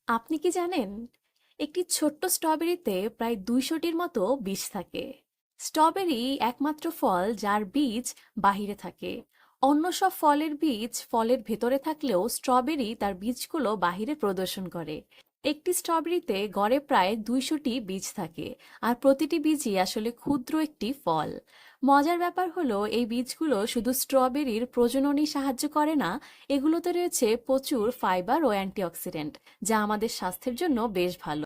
আপনি কি জানেন একটি ছোট্ট স্ট্রবেরিতে প্রায় 200টির মতো বীজ থাকে। স্ট্রবেরি একমাত্র ফল যার বীজ বাহিরে থাকে। অন্য সব ফলের বীজ ফলের ভেতরে থাকলেও স্ট্রবেরি তার বীজগুলো বাহিরে প্রদর্শন করে। একটি স্ট্রবেরিতে গড়ে প্রায় 200টি বীজ থাকে, আর প্রতিটি বীজই আসলে ক্ষুদ্র একটি ফল। মজার ব্যাপার হলো এই বীজগুলো শুধু স্ট্রবেরির প্রজননই সাহায্য করে না, এগুলোতে রয়েছে প্রচুর ফাইবার ও অ্যান্টিঅক্সিডেন্ট, যা আমাদের স্বাস্থ্যের জন্য বেশ ভালো।